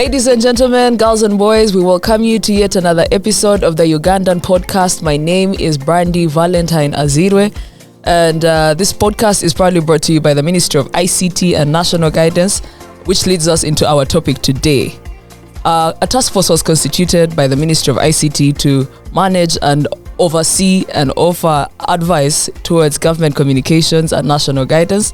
Ladies and gentlemen, girls and boys, we welcome you to yet another episode of the Ugandan podcast. My name is Brandy Valentine Azeirwe, and this podcast is proudly brought to you by the Ministry of ICT and National Guidance, which leads us into our topic today. A task force was constituted by the Ministry of ICT to manage and oversee and offer advice towards government communications and national guidance.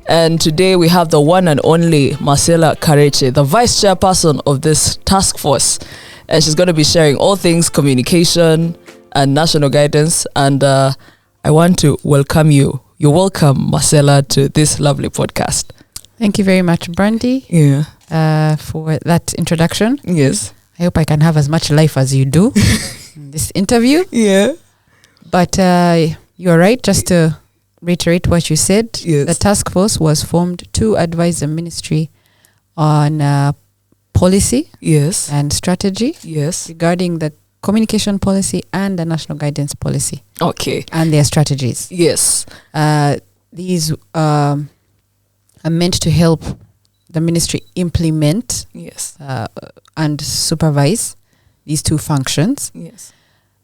And today we have the one and only Marcella Karekye, the vice chairperson of this task force. And she's going to be sharing all things communication and national guidance. And I want to welcome you. You're welcome, Marcella, to this lovely podcast. Thank you very much, Brandy. For that introduction. Yes. I hope I can have as much life as you do in this interview. Yeah. But you're right, just to reiterate what you said. Yes. The task force was formed to advise the ministry on policy Yes. and strategy Yes. regarding the communication policy and the national guidance policy Okay. and their strategies. Yes. These are meant to help the ministry implement Yes. and supervise these two functions. Yes.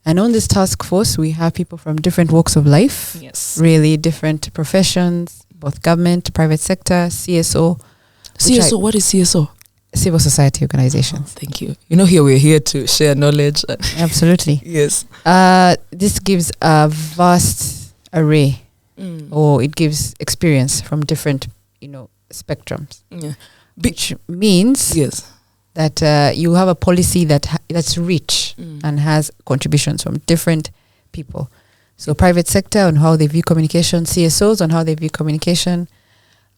And on this task force, we have people from different walks of life, Yes. really different professions, both government, private sector, CSO. CSO, what is CSO? Civil society organizations. Thank you. You know, here we're here to share knowledge. Absolutely. Yes. This gives a vast array, or it gives experience from different, spectrums, Yeah. which means Yes. that you have a policy that's rich and has contributions from different people. So private sector on how they view communication, CSOs on how they view communication,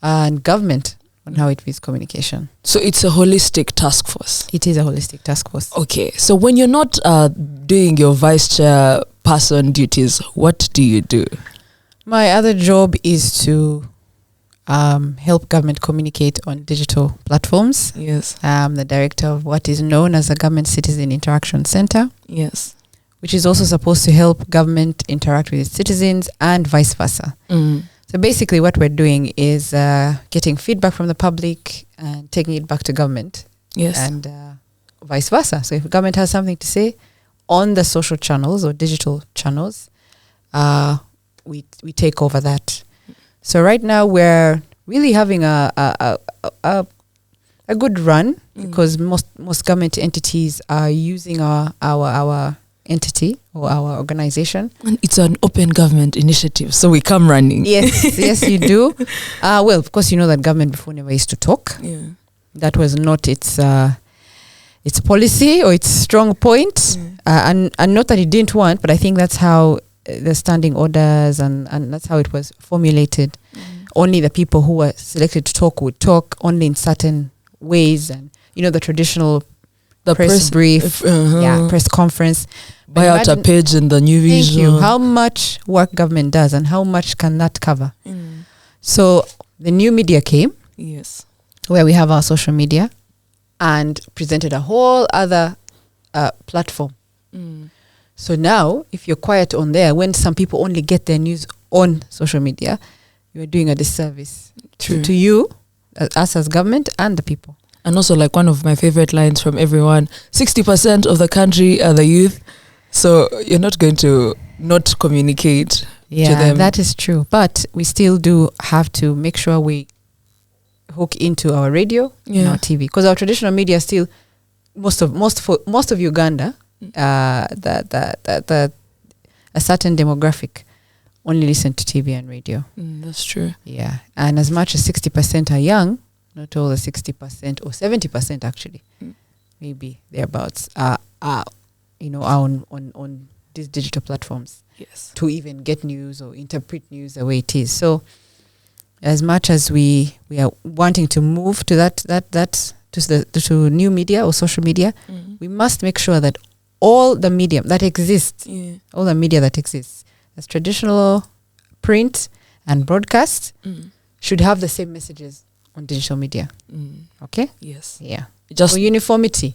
and government on how it views communication. So it's a holistic task force. It is a holistic task force. Okay. So when you're not doing your vice chair person duties, what do you do? My other job is to help government communicate on digital platforms. Yes. I'm the director of what is known as the Government Citizen Interaction Center, Yes. which is also supposed to help government interact with its citizens and vice versa. So basically what we're doing is getting feedback from the public and taking it back to government. Yes. And vice versa. So if government has something to say on the social channels or digital channels, we take over that. So right now we're really having a good run because most government entities are using our entity or our organization. And it's an open government initiative, so we come running. Yes, yes, you do. Well, of course, you know that government before never used to talk. Yeah. That was not its policy or its strong point. And not that it didn't want, but I think that's how the standing orders and that's how it was formulated. Only the people who were selected to talk would talk only in certain ways, and the traditional press brief, press conference. Buy out a page in the New Vision. Thank you. How much work government does and how much can that cover? So the new media came. Yes. Where we have our social media and presented a whole other platform. So now, if you're quiet on there, when some people only get their news on social media, you're doing a disservice to you, us as government, and the people. And also, like one of my favorite lines from everyone, 60% of the country are the youth. So you're not going to not communicate to them. That is true. But we still do have to make sure we hook into our radio and our TV. Because our traditional media still, most of Uganda, a certain demographic only listen to TV and radio. That's true. Yeah. And as much as 60% are young, not all the 60% or 70% actually, maybe thereabouts, are on these digital platforms. Yes. To even get news or interpret news the way it is. So as much as we are wanting to move to that to new media or social media, we must make sure that all the medium that exists, that's traditional, print, and broadcast, should have the same messages on digital media. Okay? Yes. Yeah. Just for uniformity.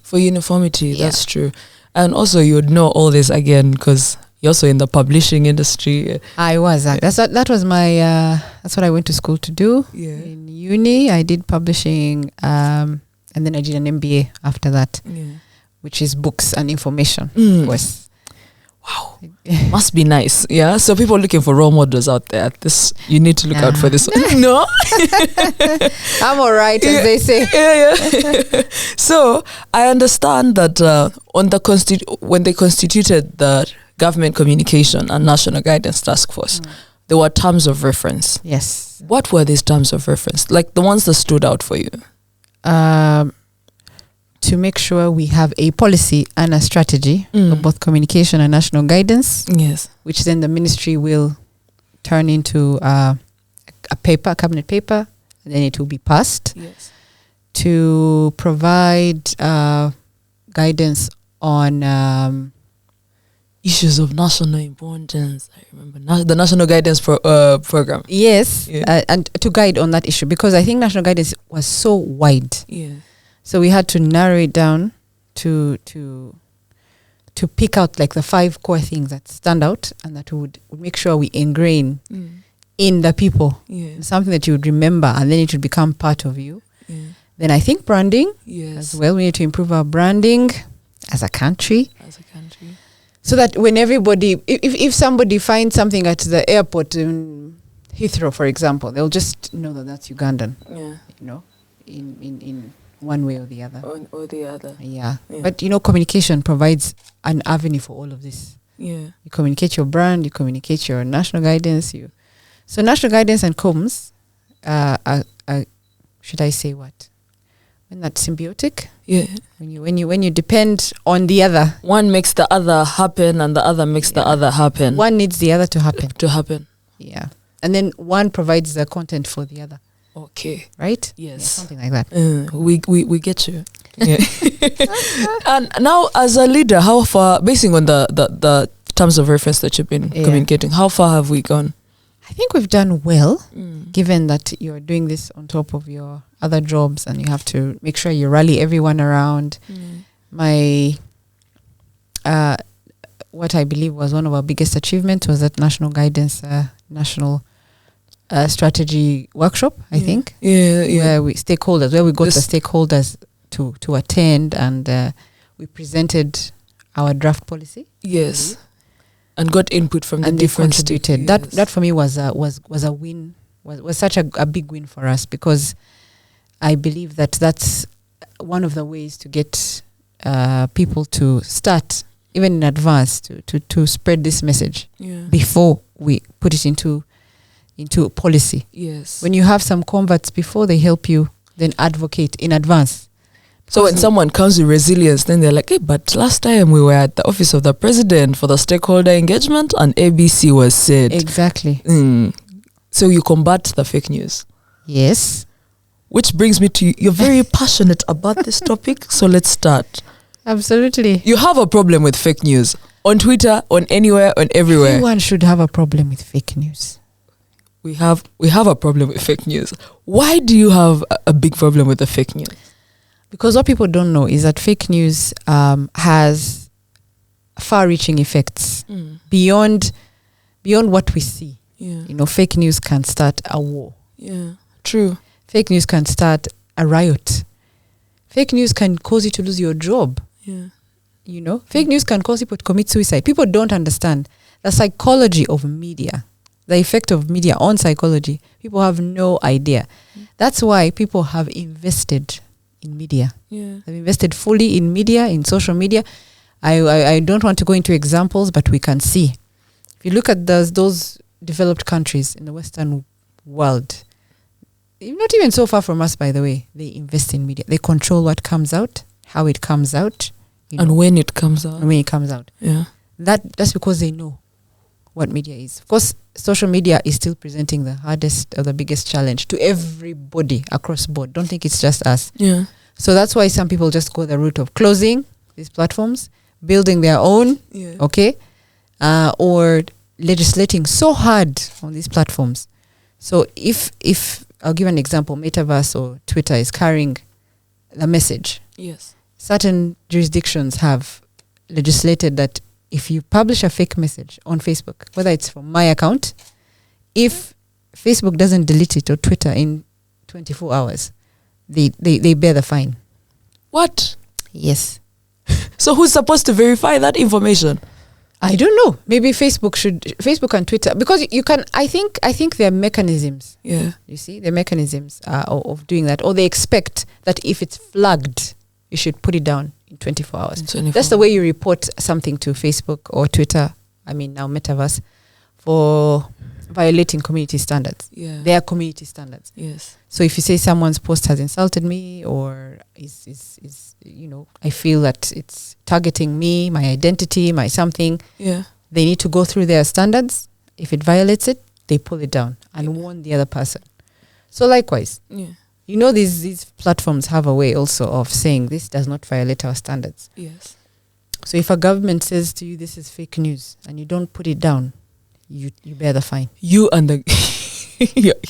That's true. And also you would know all this again because you're also in the publishing industry. I was. That was my, that's what I went to school to do. Yeah. In uni, I did publishing, and then I did an MBA after that, which is books and information. Of course. Wow, must be nice. Yeah, so people looking for role models out there, this you need to look out for this. No, I'm all right, as they say. Yeah. So I understand that on the when they constituted the Government Communication and National Guidance Task Force, there were terms of reference. Yes. What were these terms of reference? Like the ones that stood out for you? To make sure we have a policy and a strategy for both communication and national guidance. Yes. Which then the ministry will turn into a paper, a cabinet paper, and then it will be passed. Yes. To provide guidance on issues of national importance. I remember the National Guidance Program. Yes, and to guide on that issue, because I think national guidance was so wide. Yeah. So we had to narrow it down to pick out like the 5 core things that stand out and that would make sure we ingrain in the people. Yeah. Something that you would remember, and then it would become part of you. Yeah. Then I think branding as well. We need to improve our branding as a country. So that when everybody, if somebody finds something at the airport in Heathrow, for example, they'll just know that that's Ugandan. Yeah. You know, in one way or the other. Yeah. But communication provides an avenue for all of this. Yeah. You communicate your brand, you communicate your national guidance. So national guidance and comms should I say what? When that's symbiotic. Yeah. When you depend on the other. One makes the other happen and the other makes the other happen. One needs the other to happen. Yeah. And then one provides the content for the other. Okay. Right? Yes. Yeah, something like that. We get you. Yeah. And now as a leader, how far, basing on the terms of reference that you've been communicating, how far have we gone? I think we've done well, given that you're doing this on top of your other jobs and you have to make sure you rally everyone around. What I believe was one of our biggest achievements was that National Guidance, National Strategy Workshop, I think. Where we got the stakeholders to attend, and we presented our draft policy. Yes. And got input from the different contributed. That for me was a win. Was such a big win for us, because I believe that's one of the ways to get people to start, even in advance, to spread this message before we put it into policy. Yes. When you have some converts before they help you, then advocate in advance. So when someone comes with resilience, then they're like, hey, but last time we were at the office of the president for the stakeholder engagement and ABC was said. Exactly. So you combat the fake news. Yes. Which brings me to, you're very passionate about this topic, so let's start. Absolutely. You have a problem with fake news on Twitter, on anywhere, on everywhere. Everyone should have a problem with fake news. We have a problem with fake news. Why do you have a big problem with the fake news? Because what people don't know is that fake news has far-reaching effects beyond what we see. Yeah. Fake news can start a war. Yeah, true. Fake news can start a riot. Fake news can cause you to lose your job. Yeah. Fake news can cause people to commit suicide. People don't understand the psychology of media, the effect of media on psychology. People have no idea. That's why people have invested in media. Yeah. They've invested fully in media, in social media. I don't want to go into examples, but we can see. If you look at those developed countries in the Western world, not even so far from us, by the way, they invest in media. They control what comes out, how it comes out. And when it comes out. Yeah. That's because they know what media is. Of course, social media is still presenting the hardest or the biggest challenge to everybody across board. Don't think it's just us. Yeah. So that's why some people just go the route of closing these platforms, building their own, or legislating so hard on these platforms. So if I'll give an example, Metaverse or Twitter is carrying the message. Yes. Certain jurisdictions have legislated that if you publish a fake message on Facebook, whether it's from my account, if Facebook doesn't delete it or Twitter in 24 hours, they bear the fine. What? Yes. So who's supposed to verify that information? I don't know. Maybe Facebook and Twitter, because you can. I think there are mechanisms. Yeah. You see, there are mechanisms of doing that, or they expect that if it's flagged, you should put it down in 24 hours. 24. That's the way you report something to Facebook or Twitter. I mean, now Metaverse, for violating community standards. Yeah. They are community standards. Yes. So if you say someone's post has insulted me, or is I feel that it's targeting me, my identity, my something, Yeah. they need to go through their standards. If it violates it, they pull it down and warn the other person. So likewise, these platforms have a way also of saying this does not violate our standards. Yes. So if a government says to you this is fake news and you don't put it down, you bear the fine. You and the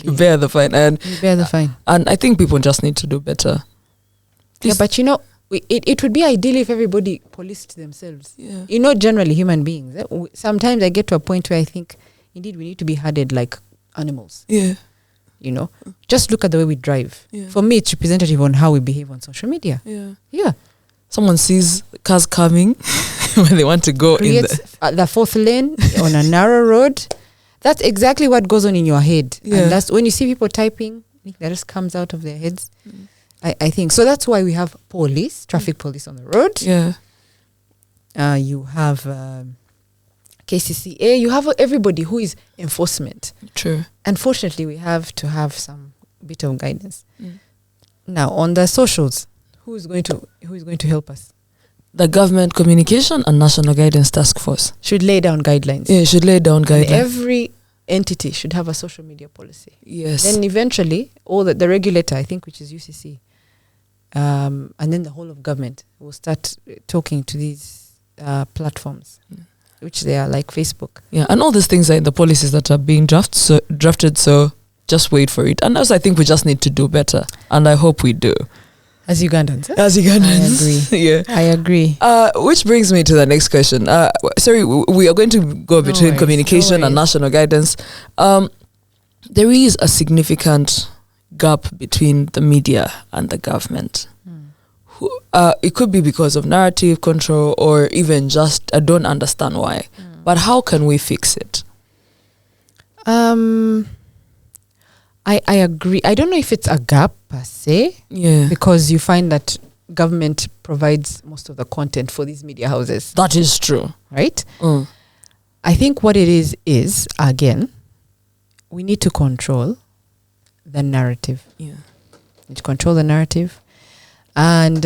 you bear the fine, and you bear the fine. And I think people just need to do better. But it would be ideal if everybody policed themselves. Yeah. Generally human beings. Sometimes I get to a point where I think, indeed, we need to be herded like animals. Yeah. Just look at the way we drive. Yeah. For me, it's representative on how we behave on social media. Yeah. Yeah. Someone sees cars coming when they want to go Creates the fourth lane on a narrow road. That's exactly what goes on in your head. Yeah. And that's when you see people typing, that just comes out of their heads. I think. So that's why we have police, traffic police on the road. Yeah. You have KCCA. You have everybody who is enforcement. True. Unfortunately, we have to have some bit of guidance. Now, on the socials, who is going to help us? The Government Communication and National Guidance Taskforce Should lay down guidelines. Yeah, should lay down guidelines. And every entity should have a social media policy. Yes. Then eventually, all the regulator, I think, which is UCC, and then the whole of government will start talking to these platforms, which they are like Facebook. Yeah, and all these things are in the policies that are being drafted. So just wait for it. And also, I think we just need to do better, and I hope we do. As Ugandans. As Ugandans. I agree. Yeah. I agree. Which brings me to the next question. Sorry, we are going to go between communication and national guidance. There is a significant gap between the media and the government. It could be because of narrative control, or even just I don't understand why. But how can we fix it? I agree. I don't know if it's a gap per se. Yeah. Because you find that government provides most of the content for these media houses. That is true. Right? I think what it is, again, we need to control the narrative. Yeah. We need to control the narrative. And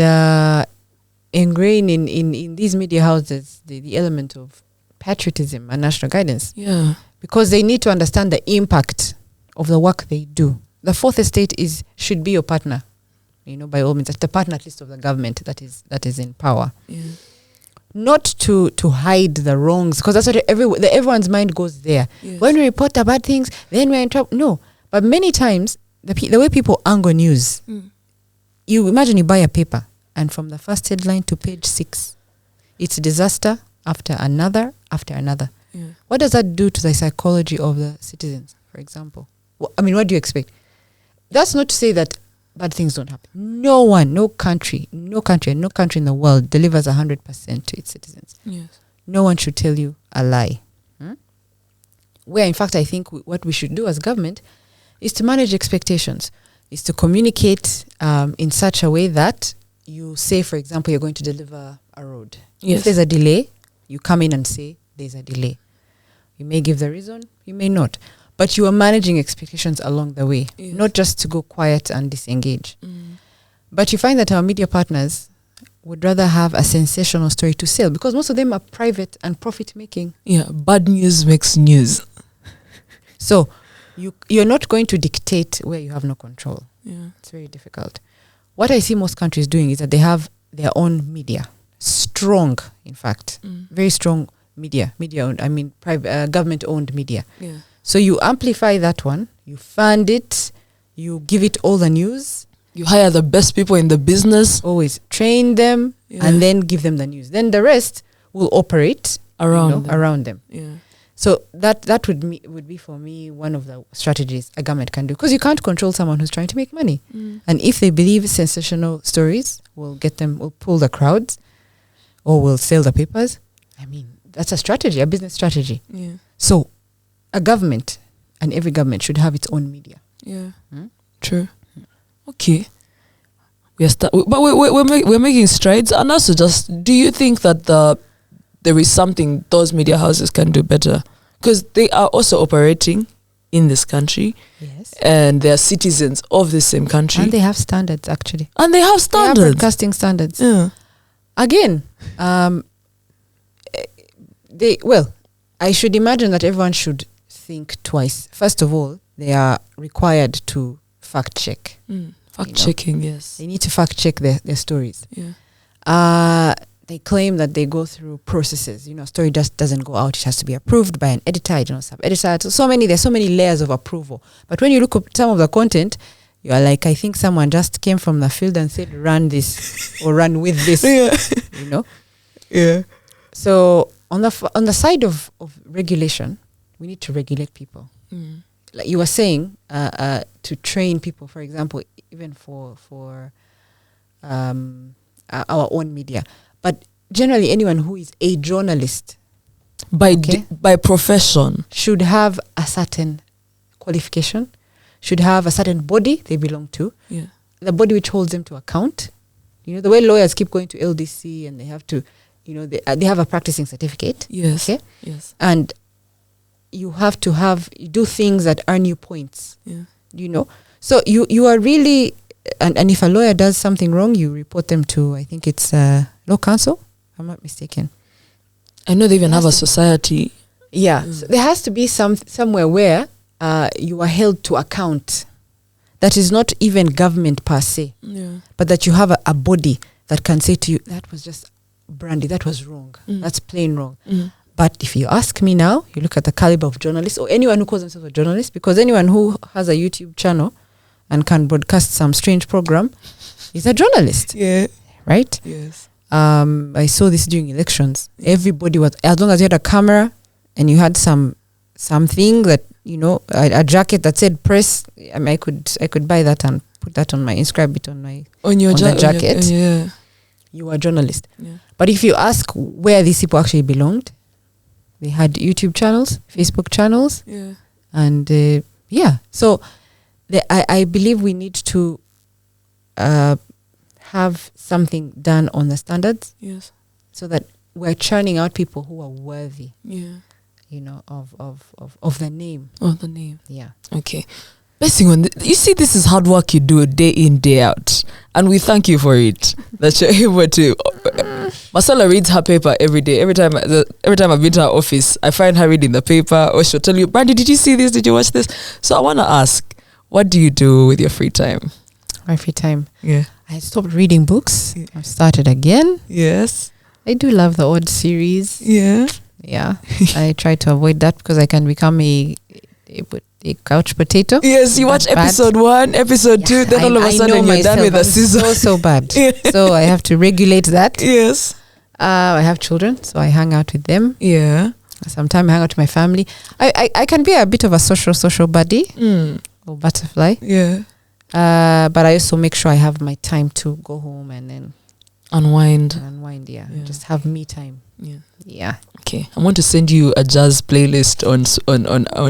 ingrain in these media houses the element of patriotism and national guidance. Yeah. Because they need to understand the impact of the work they do. The fourth estate should be your partner, by all means. That's the partner, at least, of the government that is in power. Yeah. Not to hide the wrongs, because that's what everyone's mind goes there. Yes. When we report the bad things, then we're in trouble. No, but many times the way people angle news, you imagine you buy a paper, and from the first headline to page 6, it's disaster after another after another. Yeah. What does that do to the psychology of the citizens, for example? What do you expect? That's not to say that bad things don't happen. No country in the world delivers 100% to its citizens. Yes. No one should tell you a lie. Where, in fact, I think what we should do as government is to manage expectations, is to communicate in such a way that you say, for example, you're going to deliver a road. Yes. If there's a delay, you come in and say there's a delay. You may give the reason, you may not. But you are managing expectations along the way, not just to go quiet and disengage. But you find that our media partners would rather have a sensational story to sell, because most of them are private and profit-making. Yeah, bad news makes news. So you're not going to dictate where you have no control. Yeah. It's very difficult. What I see most countries doing is that they have their own media. Strong, in fact. Very strong media owned, private, government-owned media. Yeah. So you amplify that one, you fund it, you give it all the news. You hire the best people in the business. Always train them and then give them the news. Then the rest will operate around them. Yeah. So that would be for me one of the strategies a government can do, because you can't control someone who's trying to make money. And if they believe sensational stories will pull the crowds, or will sell the papers. I mean, that's a strategy, a business strategy. Yeah. So a government, and every government should have its own media. Yeah. True. Okay. But we're making strides. And also, just, do you think that there is something those media houses can do better? Because they are also operating in this country. Yes. And they are citizens of the same country. And they have standards, actually. And they have standards. They have broadcasting standards. Yeah. Again, I should imagine that everyone should think twice. First of all, they are required to fact check. Fact checking, yes. They need to fact check their stories. Yeah. They claim that they go through processes. A story just doesn't go out. It has to be approved by an editor, sub-editor. There's so many layers of approval. But when you look at some of the content, you are like, I think someone just came from the field and said, run this or run with this. Yeah. Yeah. So on the side of regulation, we need to regulate people. Like you were saying, to train people, for example, even for our own media. But generally, anyone who is a journalist by profession should have a certain qualification, should have a certain body they belong to, the body which holds them to account. The way lawyers keep going to LDC and they have to, they have a practicing certificate. Yes. Okay. Yes. And you have to do things that earn you points. Yeah. So you are really, and if a lawyer does something wrong, you report them to, I think it's law council, if I'm not mistaken. I know they even have a society. Yeah. So there has to be somewhere where you are held to account. That is not even government per se, but that you have a body that can say to you, that was just Brandy, that was wrong. That's plain wrong. But if you ask me now, you look at the caliber of journalists, or anyone who calls themselves a journalist, because anyone who has a YouTube channel and can broadcast some strange program is a journalist. Yeah. Right? Yes. I saw this during elections. Everybody was, as long as you had a camera and you had something that, a jacket that said press, I mean, I could buy that and put that on my, inscribe it on the jacket. Yeah. You were a journalist. Yeah. But if you ask where these people actually belonged, they had YouTube channels, Facebook channels. Yeah. And so I believe we need to have something done on the standards. Yes. So that we're churning out people who are worthy. Yeah. Of the name. Of the name. Yeah. Okay. Blessing on you see, this is hard work you do day in, day out. And we thank you for it. That you're able to. Marcella reads her paper every day. Every time I've been to her office, I find her reading the paper, or she'll tell you, Brandy, did you see this? Did you watch this? So I want to ask, what do you do with your free time? My free time? Yeah. I stopped reading books. Yeah. I've started again. Yes. I do love the odd series. Yeah. Yeah. I try to avoid that because I can become a couch potato. Yes, you watch episode 1, episode 2, then all of a sudden you're done with the season. So bad. Yeah. So I have to regulate that. Yes. I have children, so I hang out with them. Yeah. Sometimes I hang out with my family. I can be a bit of a social buddy or butterfly. Yeah. But I also make sure I have my time to go home and then unwind. Yeah. Just have me time. Yeah. Yeah. Okay. I want to send you a jazz playlist on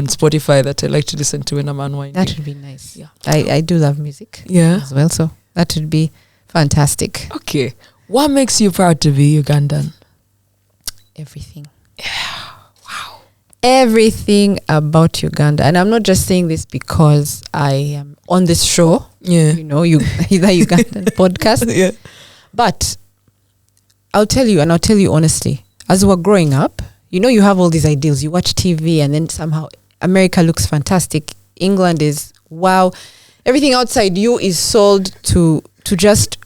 Spotify that I like to listen to when I'm unwinding. That would be nice. Yeah. I do love music. Yeah. As well. So that would be fantastic. Okay. What makes you proud to be Ugandan? Everything. Yeah. Wow. Everything about Uganda. And I'm not just saying this because I am on this show. Yeah. The Ugandan podcast. Yeah. But I'll tell you honestly, as we're growing up, you have all these ideals. You watch TV and then somehow America looks fantastic. England is wow. Everything outside you is sold to just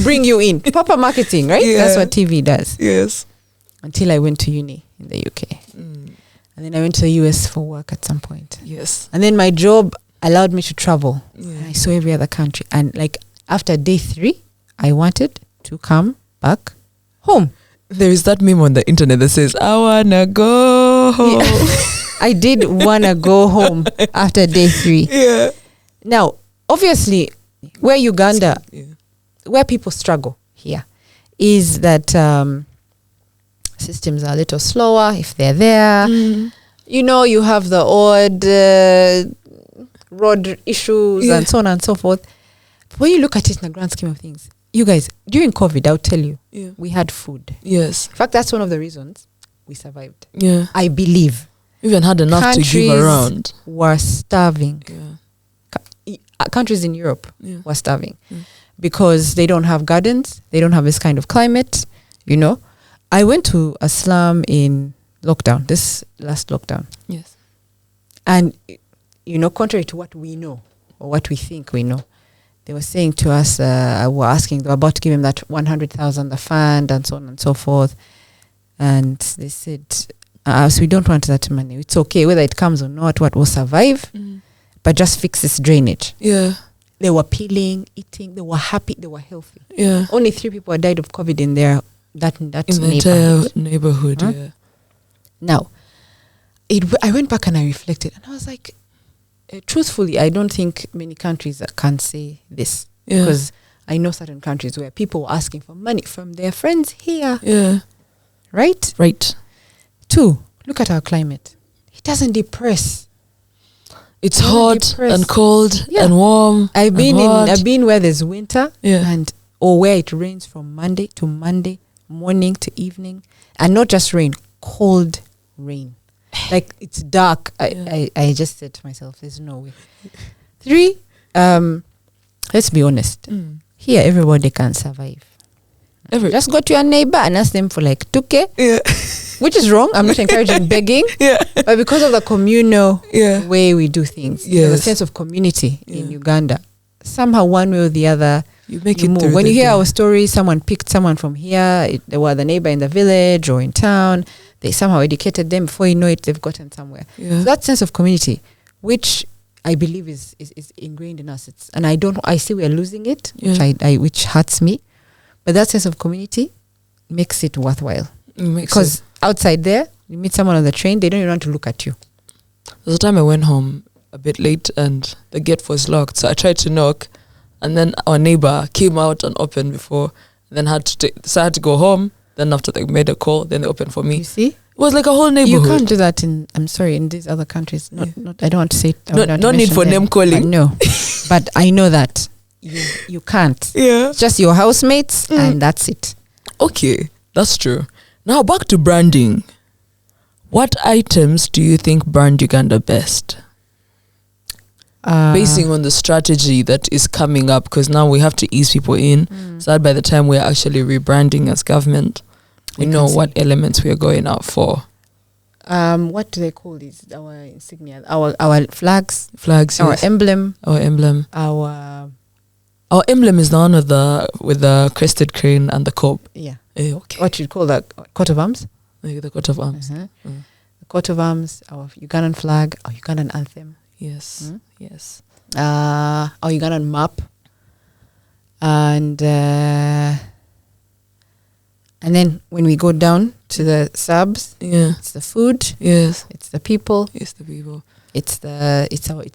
bring you in. Proper marketing, right? Yeah. That's what TV does. Yes. Until I went to uni in the UK. And then I went to the US for work at some point. Yes. And then my job allowed me to travel. Yeah. And I saw every other country. And after day 3, I wanted to come back home. There is that meme on the internet that says, I wanna go home. Yeah. I did wanna go home after day 3. Yeah. Now, obviously, where Uganda, where people struggle here is that systems are a little slower if they're there. You know, you have the odd road issues and so on and so forth. When you look at it in the grand scheme of things, you guys, during COVID, I'll tell you, we had food. Yes. In fact, that's one of the reasons we survived. Yeah. I believe. Even had enough to give around. Were starving. Yeah. Countries in Europe were starving because they don't have gardens. They don't have this kind of climate, you know. I went to a slum in lockdown, this last lockdown. Yes. And, you know, contrary to what we know or what we think we know, they were saying to us, they were about to give him that 100,000, the fund and so on and so forth. And they said, so we don't want that money. It's okay, whether it comes or not, what will survive, but just fix this drainage. Yeah. They were peeling, eating, they were happy, they were healthy. Yeah. Only 3 people died of COVID in that in the entire neighborhood. Yeah. Now, I went back and I reflected, and I was like, truthfully, I don't think many countries can say this. Because I know certain countries where people were asking for money from their friends here. Yeah. Right? Right. 2, look at our climate. It doesn't depress. It's hot and cold and warm. I've been where there's winter or where it rains from Monday to Monday, morning to evening, and not just rain, cold rain. Like it's dark. I just said to myself, there's no way. 3, let's be honest. Here, everybody can survive. Just go to your neighbor and ask them for like 2K, which is wrong. I'm not encouraging begging, but because of the communal way we do things, there's a sense of community in Uganda. Somehow, one way or the other, you make it move. When you hear our story, someone picked someone from here. They were the neighbor in the village or in town. They somehow educated them. Before you know it, they've gotten somewhere. So that sense of community, which I believe is ingrained in us. I see we are losing it, which hurts me. But that sense of community makes it worthwhile. Because outside there, you meet someone on the train, they don't even want to look at you. There's a time I went home a bit late and the gate was locked. So I tried to knock and then our neighbor came out and opened before. Then so I had to go home. Then after they made a call, then they opened for me. You see? It was like a whole neighborhood. You can't do that in these other countries. Not I don't want to say it. No need for name calling. No. But I know that you can't. Yeah. It's just your housemates and that's it. Okay, that's true. Now back to branding. What items do you think brand Uganda best? Basing on the strategy that is coming up, because now we have to ease people in, so that by the time we're actually rebranding as government, we know what elements we are going out for. What do they call these? Our insignia, our flags, our emblem, our emblem. Our emblem is the one with the crested crane and the cob. Yeah. Okay. What you'd call that coat of arms? The coat of arms. The coat of arms, our Ugandan flag, our Ugandan anthem. Yes. Yes. Our Ugandan map. And then when we go down to the subs, it's the food. Yes. It's the people. It's the people. It's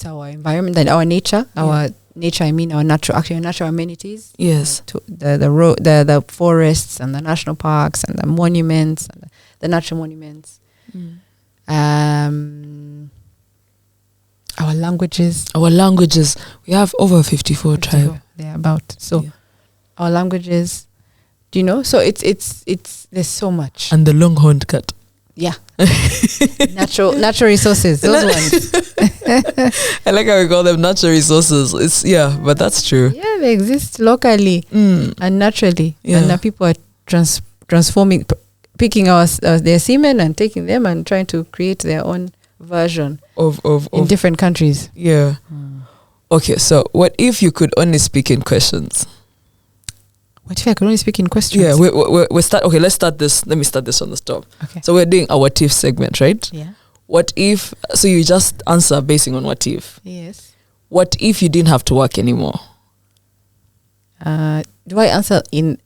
our environment and our nature. Our nature, I mean our natural amenities. Yes. The forests and the national parks and the monuments and the natural monuments. Our languages. We have over 54 tribes. They're about. So our languages, do you know? So it's there's so much. And the longhorned cat. Yeah. natural resources, those ones. I like how we call them natural resources. But that's true. Yeah, they exist locally and naturally. Yeah. And now people are transforming, picking their semen and taking them and trying to create their own version of different countries. Yeah. Okay, so what if you could only speak in questions? What if I could only speak in questions? Yeah, we start. Okay, let's start this. Let me start this on the top. Okay. So we're doing our what if segment, right? Yeah. What if? So you just answer basing on what if. Yes. What if you didn't have to work anymore? Do I answer in?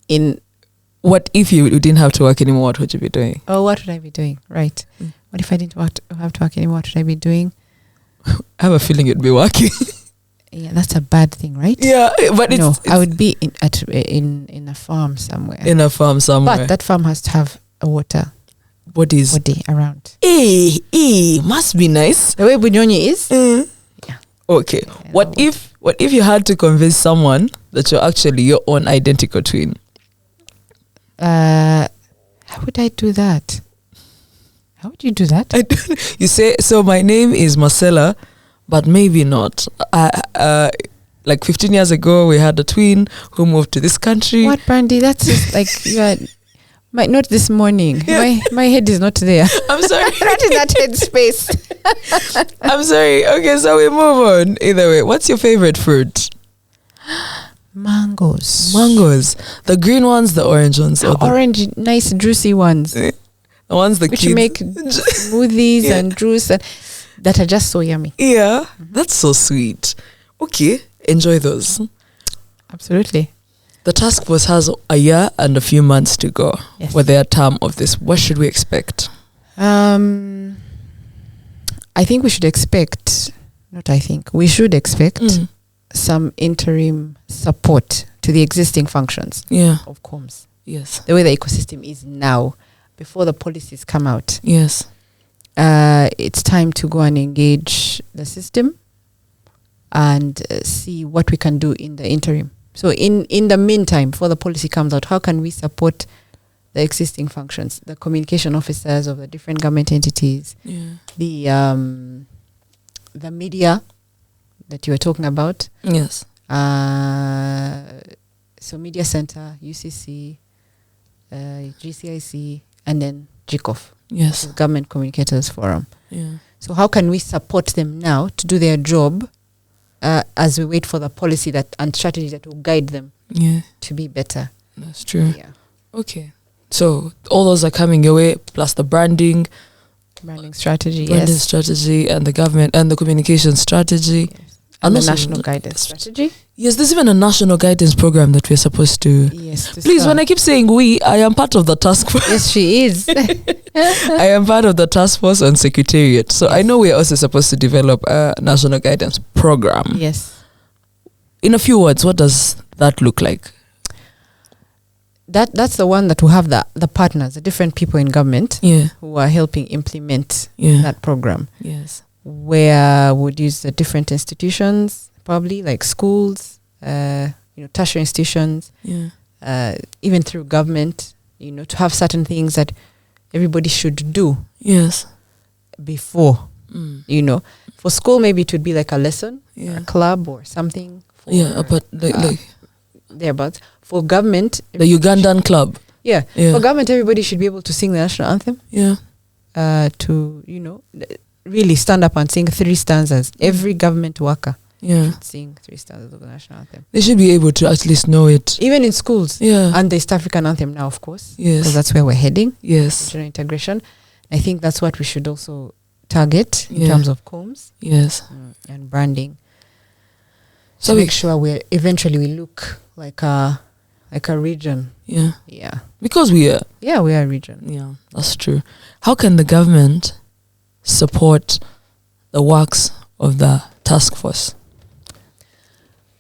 What if you didn't have to work anymore? What would you be doing? Oh, what would I be doing? Right. What if I didn't have to work anymore? What would I be doing? I have a feeling you'd be working. Yeah, that's a bad thing, right? Yeah, but it's I would be in a farm somewhere. in a farm somewhere. But that farm has to have a water body around. Must be nice. The way Bunyonyi is. Yeah. Okay. Yeah, What if you had to convince someone that you're actually your own identical twin? How would I do that? How would you do that? You say, so my name is Marcella, but maybe not. Like 15 years ago, we had a twin who moved to this country. What, Brandy? That's just like you are. Not this morning. Yeah. My head is not there. I'm sorry. Not in that head space. I'm sorry. Okay, so we move on. Either way, what's your favorite fruit? Mangoes. The green ones, the orange ones. Or the orange, nice, juicy ones. The ones the which kids make smoothies and juice that are just so yummy. Yeah, that's so sweet. Okay, enjoy those. Absolutely. The task force has a year and a few months to go for their term of this. What should we expect? I think we should expect, we should expect some interim support to the existing functions of COMS. Yes. The way the ecosystem is now, before the policies come out. Yes. It's time to go and engage the system and see what we can do in the interim. So in the meantime, before the policy comes out, how can we support the existing functions, the communication officers of the different government entities, the media that you were talking about? Yes. So Media Center, UCC, GCIC, and then GCOF. Yes. Government Communicators Forum. Yeah. So how can we support them now to do their job as we wait for the policy and strategy that will guide them to be better? That's true. Yeah. Okay. So all those are coming your way, plus the branding strategy, strategy, and the government and the communication strategy. Yes. And the national guidance strategy. Yes, there's even a national guidance program that we're supposed to. Yes. Please, when I keep saying we, I am part of the task force. Yes, she is. I am part of the task force on secretariat. So I know we are also supposed to develop a national guidance program. Yes. In a few words, what does that look like? That's the one that will have the partners, the different people in government who are helping implement that program. Yes. Where would use the different institutions, probably like schools, tertiary institutions, even through government, to have certain things that everybody should do. Yes. Before, for school, maybe it would be like a lesson, a club or something. But thereabouts. For government, the Ugandan club. Yeah. For government, everybody should be able to sing the national anthem. Yeah. To really stand up and sing 3 stanzas. Every government worker should sing 3 stanzas of the national anthem. They should be able to at least know it. Even in schools. Yeah. And the East African anthem now, of course. Yes. Because that's where we're heading. Yes. Regional integration. I think that's what we should also target in terms of COMS. Yes. And branding. So make sure we look like a region. Yeah. Yeah. Because we are. Yeah, we are a region. Yeah, that's true. How can the government support the works of the task force?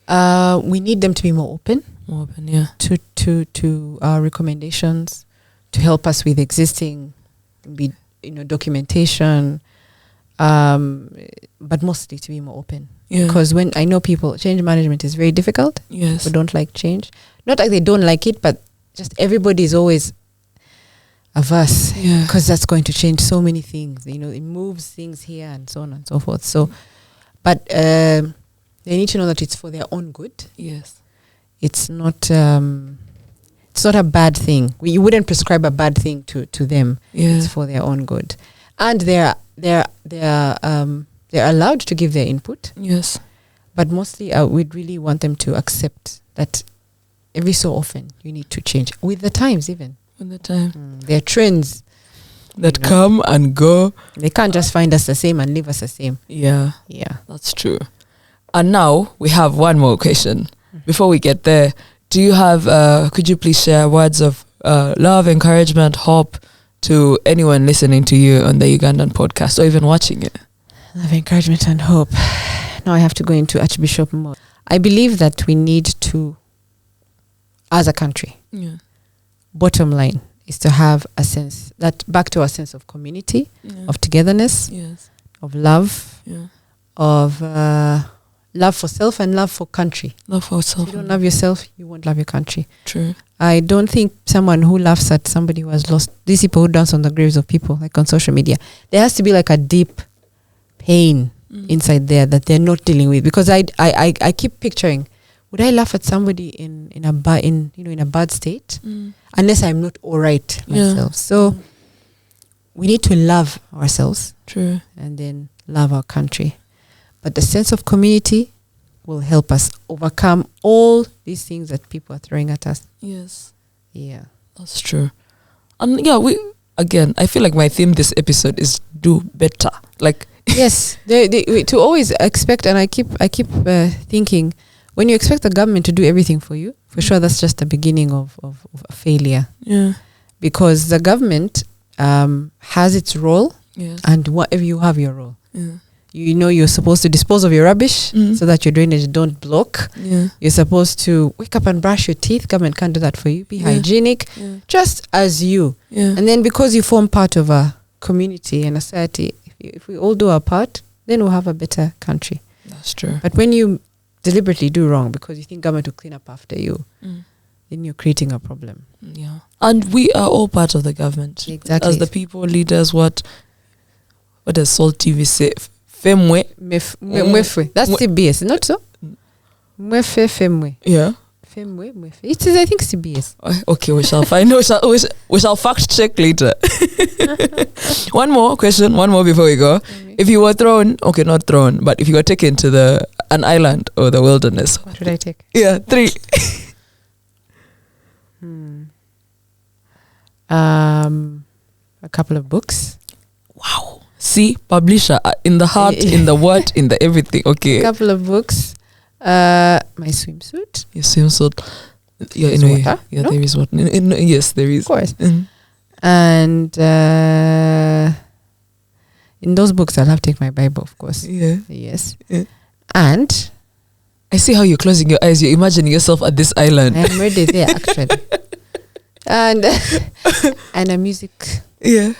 We need them to be more open. More open, yeah. To our recommendations, to help us with existing, documentation, but mostly to be more open. Yeah. Because when I know change management is very difficult. Yes. People don't like change. Not like they don't like it, but just everybody is always averse. Yeah. Because that's going to change so many things. It moves things here and so on and so forth. So, but they need to know that it's for their own good. Yes. It's not a bad thing. You wouldn't prescribe a bad thing to them. Yeah. It's for their own good. And they're allowed to give their input. Yes. But mostly we'd really want them to accept that every so often you need to change. With the times even. With the time. There are trends. That come and go. They can't just find us the same and leave us the same. Yeah. Yeah. That's true. And now we have one more question. Before we get there, do you have, could you please share words of love, encouragement, hope to anyone listening to you on the Ugandan podcast or even watching it? Love, encouragement and hope. now I have to go into Archbishop mode. I believe that we need to, as a country, bottom line is to have a sense that back to a sense of community, of togetherness, of love, of love for self and love for country. Love for self. If you don't love yourself, you won't love your country. True. I don't think someone who laughs at somebody who has lost, these people who dance on the graves of people, like on social media, there has to be like a deep pain inside there that they're not dealing with. Because I keep picturing, would I laugh at somebody in a bad state unless I'm not all right myself? So we need to love ourselves. True. And then love our country. But the sense of community will help us overcome all these things that people are throwing at us. Yes. Yeah. That's true. And I feel like my theme this episode is do better. Like yes, to always expect, and I keep thinking, when you expect the government to do everything for you, for sure that's just the beginning of a failure. Yeah. Because the government has its role, and whatever you have your role. Yeah. You know you're supposed to dispose of your rubbish so that your drainage don't block. Yeah. You're supposed to wake up and brush your teeth. Government can't do that for you. Be hygienic, just as you. Yeah. And then because you form part of a community and a society, if we all do our part, then we'll have a better country. That's true. But when you deliberately do wrong because you think government will clean up after you, then you're creating a problem. Yeah. And we are all part of the government. Exactly. As the people, leaders, what does Salt TV say? Femwe. Mwefwe. That's CBS, not so? Mwefwe femwe. Yeah. Femwe, mwefwe. It is, I think, CBS. Okay, we shall find. We shall fact check later. One more question. One more before we go. If you were thrown, okay, not thrown, but if you were taken to an island or the wilderness, what would I take? Yeah, 3. A couple of books. Wow. See, publisher in the heart, in the what, in the everything. Okay. A couple of books. My swimsuit. Your swimsuit. Yeah, There's water. Yeah, No? there is water. Yes, there is. Of course. And in those books, I'll have to take my Bible, of course. Yeah. Yes. Yeah. And I see how you're closing your eyes. You're imagining yourself at this island. I'm already there, actually. And a music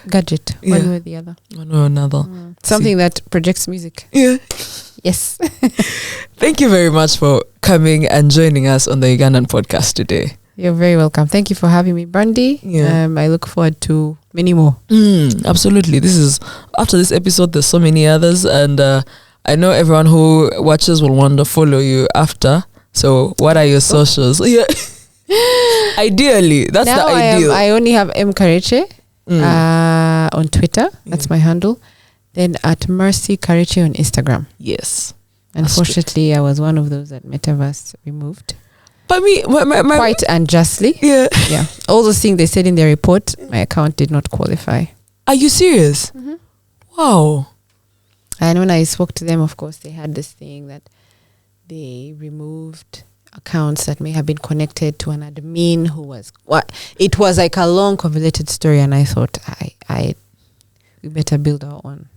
gadget, one way or the other. One or another. Something that projects music. Yeah. Yes. Thank you very much for coming and joining us on the Ugandan podcast today. You're very welcome. Thank you for having me, Brandy. Yeah. I look forward to many more. Absolutely. After this episode, there's so many others, and I know everyone who watches will want to follow you after. So what are your socials? Yeah. Ideally, that's now the ideal. I only have M Karekye on Twitter. That's my handle. Then at Mercy Karekye on Instagram. Yes. Unfortunately, I was one of those that Metaverse removed. But me, my quite unjustly. Yeah. Yeah. All those things they said in their report, my account did not qualify. Are you serious? Wow. And when I spoke to them, of course, they had this thing that they removed accounts that may have been connected to an admin who was it was like a long convoluted story, and I thought we better build our own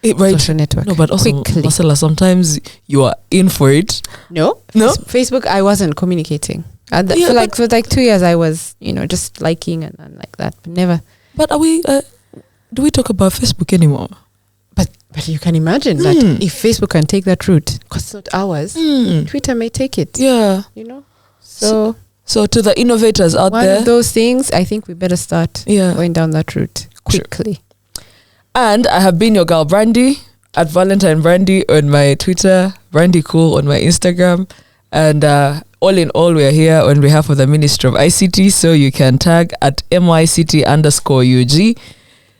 social network. No, but also quickly. Marcella, sometimes you are in for it. No. Facebook, I wasn't communicating. For like 2 years I was, just liking and like that, but never. But are we do we talk about Facebook anymore? But you can imagine that if Facebook can take that route, because it's not ours, Twitter may take it. Yeah. So to the innovators out there, one of those things, I think we better start going down that route quickly. Sure. And I have been your girl Brandy at Valentine Brandy on my Twitter, Brandy Cool on my Instagram, and all in all, we are here on behalf of the Ministry of ICT, so you can tag at MYCT_UG.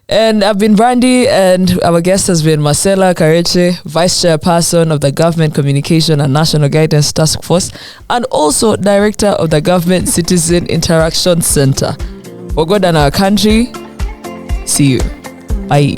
And I've been Brandy, and our guest has been Marcella Karekye, Vice Chairperson of the Government Communication and National Guidance Task Force, and also Director of the Government Citizen Interaction Center. For God and our country, see you. Bye.